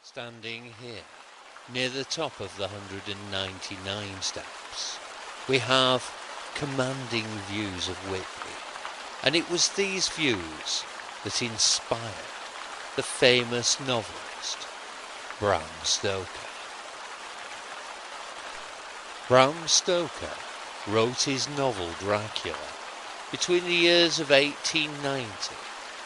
Standing here, near the top of the 199 steps, we have commanding views of Whitby, and it was these views that inspired the famous novelist Bram Stoker. Bram Stoker wrote his novel Dracula between the years of 1890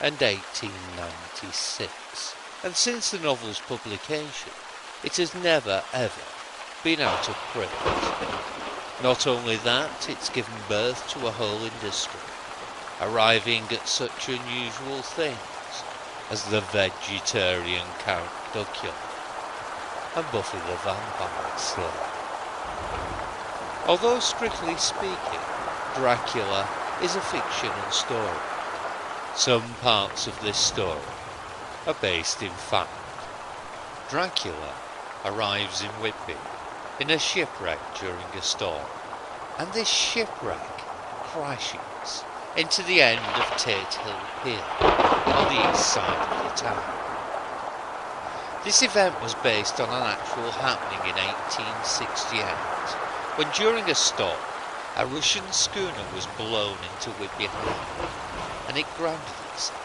and 1896. And since the novel's publication, it has never ever been out of print. Not only that, it's given birth to a whole industry, arriving at such unusual things as the vegetarian Count Dracula and Buffy the Vampire Slayer. Although strictly speaking, Dracula is a fictional story, some parts of this story are based in fact. Dracula arrives in Whitby in a shipwreck during a storm, and this shipwreck crashes into the end of Tate Hill Pier on the east side of the town. This event was based on an actual happening in 1868, when during a storm, a Russian schooner was blown into Whitby Harbour, and it grounded itself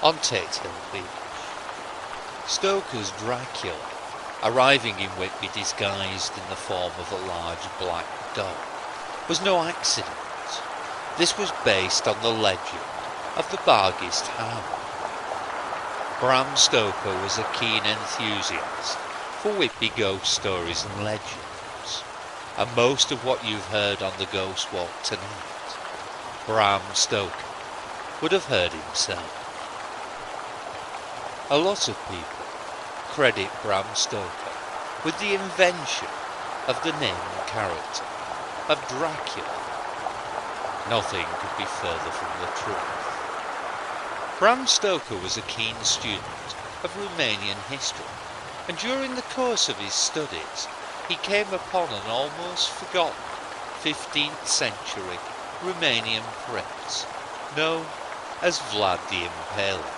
on Tate Hill Beach. Stoker's Dracula, arriving in Whitby disguised in the form of a large black dog, was no accident. This was based on the legend of the Barghest Hound. Bram Stoker was a keen enthusiast for Whitby ghost stories and legends, and most of what you've heard on the Ghost Walk tonight, Bram Stoker would have heard himself. A lot of people credit Bram Stoker with the invention of the name and character of Dracula. Nothing could be further from the truth. Bram Stoker was a keen student of Romanian history, and during the course of his studies he came upon an almost forgotten 15th century Romanian prince known as Vlad the Impaler.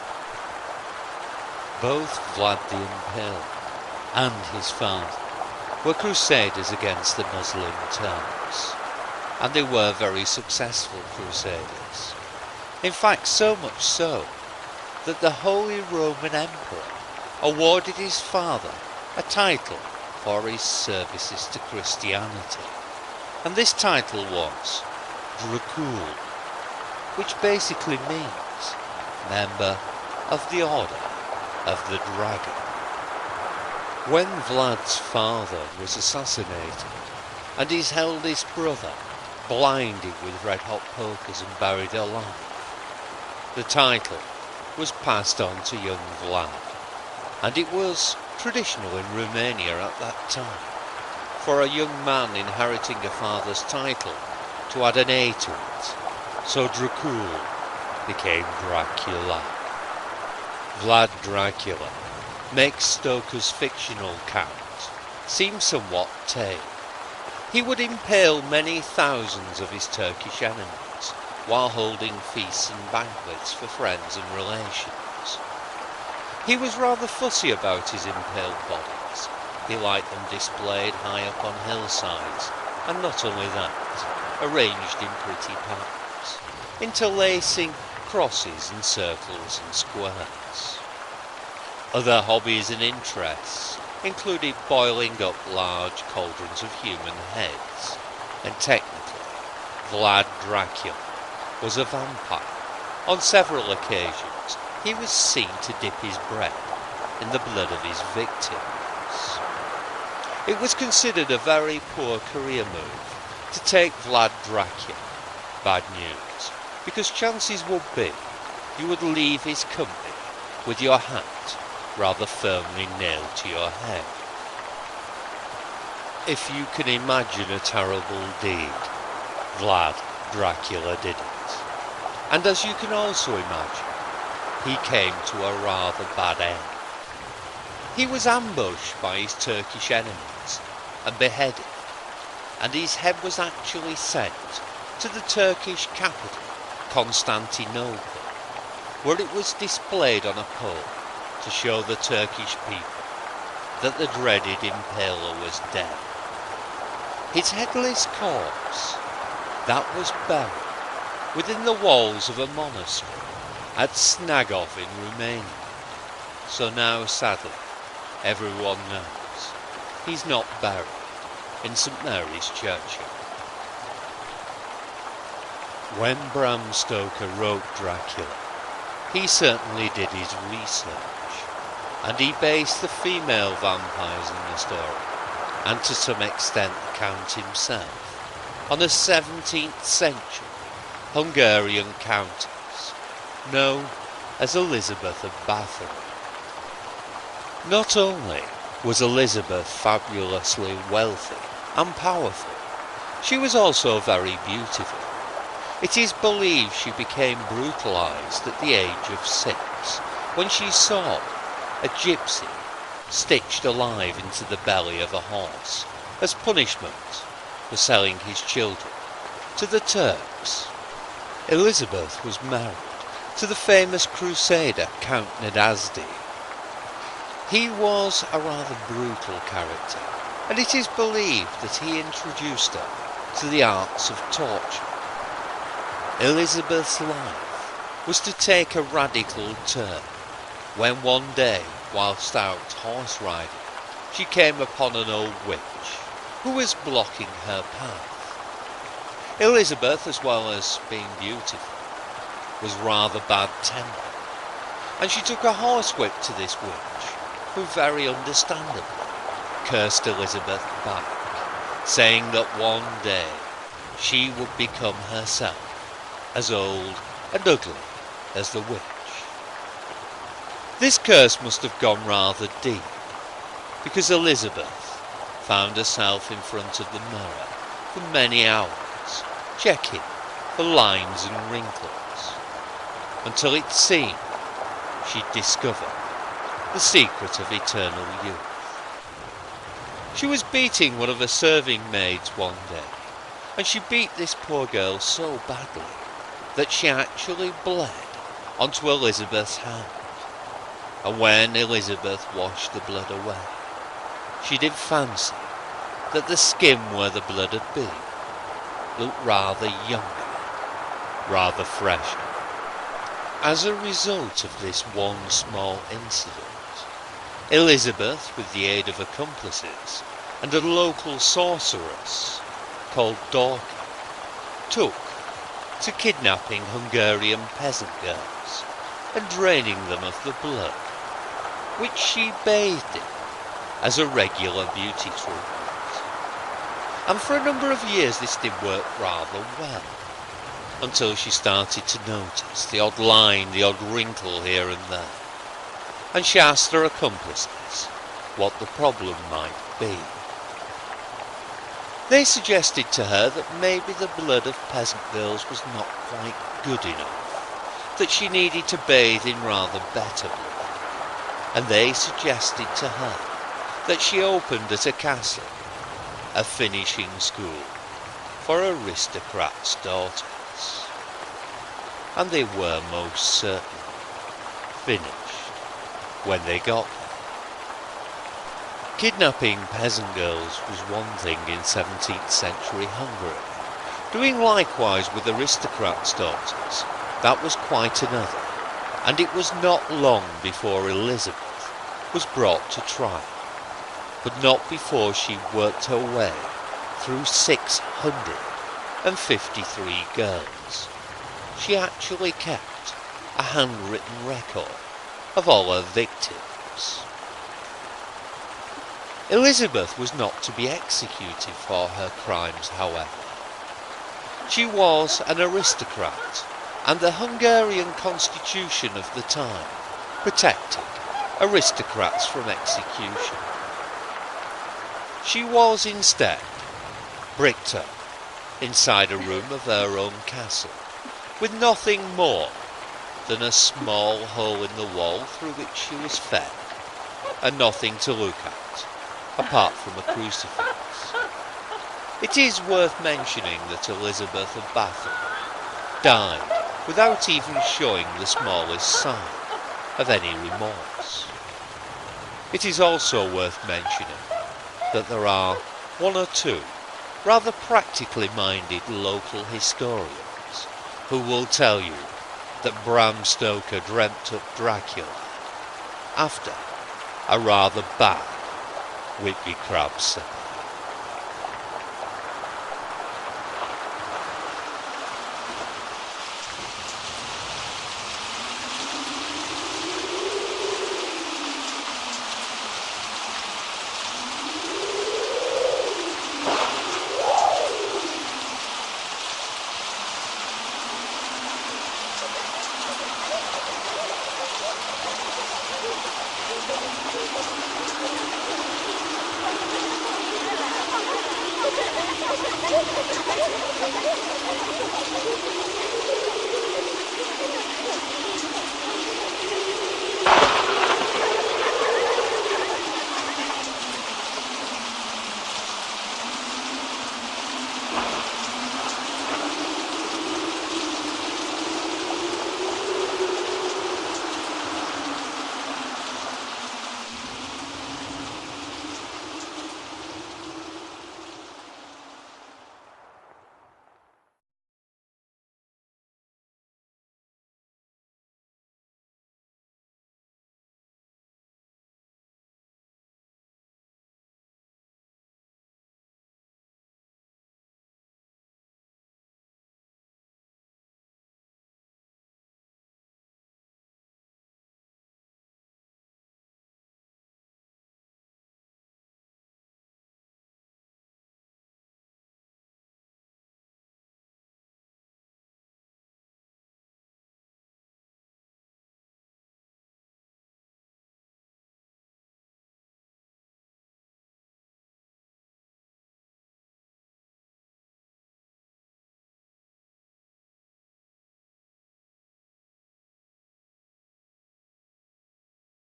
Both Vlad the Impaler and his father were crusaders against the Muslim Turks, and they were very successful crusaders. In fact, so much so that the Holy Roman Emperor awarded his father a title for his services to Christianity, and this title was Dracula, which basically means member of the Order of the Dragon. When Vlad's father was assassinated and his eldest brother blinded with red-hot pokers and buried alive, the title was passed on to young Vlad, and it was traditional in Romania at that time for a young man inheriting a father's title to add an A to it, so Dracula became Dracula. Vlad Dracula makes Stoker's fictional count seem somewhat tame. He would impale many thousands of his Turkish enemies while holding feasts and banquets for friends and relations. He was rather fussy about his impaled bodies. He liked them displayed high up on hillsides, and not only that, arranged in pretty patterns, interlacing crosses and circles and squares. Other hobbies and interests included boiling up large cauldrons of human heads, and technically, Vlad Dracula was a vampire. On several occasions, he was seen to dip his breath in the blood of his victims. It was considered a very poor career move to take Vlad Dracula. Bad news, because chances would be you would leave his company with your hat rather firmly nailed to your head. If you can imagine a terrible deed, Vlad Dracula did it. And as you can also imagine, he came to a rather bad end. He was ambushed by his Turkish enemies and beheaded, and his head was actually sent to the Turkish capital, Constantinople, where it was displayed on a pole to show the Turkish people that the dreaded impaler was dead. His headless corpse, that was buried within the walls of a monastery at Snagov in Romania. So now, sadly, everyone knows he's not buried in St Mary's Churchyard. When Bram Stoker wrote Dracula, he certainly did his research, and he based the female vampires in the story, and to some extent the Count himself, on a 17th century Hungarian countess known as Elizabeth of Bathory. Not only was Elizabeth fabulously wealthy and powerful, she was also very beautiful. It is believed she became brutalized at the age of 6 when she saw a gypsy stitched alive into the belly of a horse as punishment for selling his children to the Turks. Elizabeth was married to the famous crusader Count Nadasdy. He was a rather brutal character, and it is believed that he introduced her to the arts of torture. Elizabeth's life was to take a radical turn when one day, whilst out horse riding, she came upon an old witch who was blocking her path. Elizabeth, as well as being beautiful, was rather bad-tempered, and she took a horsewhip to this witch, who very understandably cursed Elizabeth back, saying that one day she would become herself as old and ugly as the witch. This curse must have gone rather deep, because Elizabeth found herself in front of the mirror for many hours, checking for lines and wrinkles, until it seemed she'd discovered the secret of eternal youth. She was beating one of her serving maids one day, and she beat this poor girl so badly that she actually bled onto Elizabeth's hand. And when Elizabeth washed the blood away, she did fancy that the skin where the blood had been looked rather younger, rather fresher. As a result of this one small incident, Elizabeth, with the aid of accomplices and a local sorceress called Dorka, took to kidnapping Hungarian peasant girls and draining them of the blood, which she bathed in as a regular beauty treatment. And for a number of years this did work rather well, until she started to notice the odd line, the odd wrinkle here and there, and she asked her accomplices what the problem might be. They suggested to her that maybe the blood of peasant girls was not quite good enough, that she needed to bathe in rather better blood, and they suggested to her that she opened at a castle a finishing school for aristocrats' daughters. And they were most certainly finished when they got there. Kidnapping peasant girls was one thing in 17th century Hungary. Doing likewise with aristocrats' daughters, that was quite another, and it was not long before Elizabeth was brought to trial, but not before she worked her way through 653 girls. She actually kept a handwritten record of all her victims. Elizabeth was not to be executed for her crimes, however. She was an aristocrat, and the Hungarian constitution of the time protected aristocrats from execution. She was instead bricked up inside a room of her own castle, with nothing more than a small hole in the wall through which she was fed, and nothing to look at apart from a crucifix. It is worth mentioning that Elizabeth of Bathory died without even showing the smallest sign of any remorse. It is also worth mentioning that there are one or two rather practically minded local historians who will tell you that Bram Stoker dreamt up Dracula after a rather bad Whitby crab supper.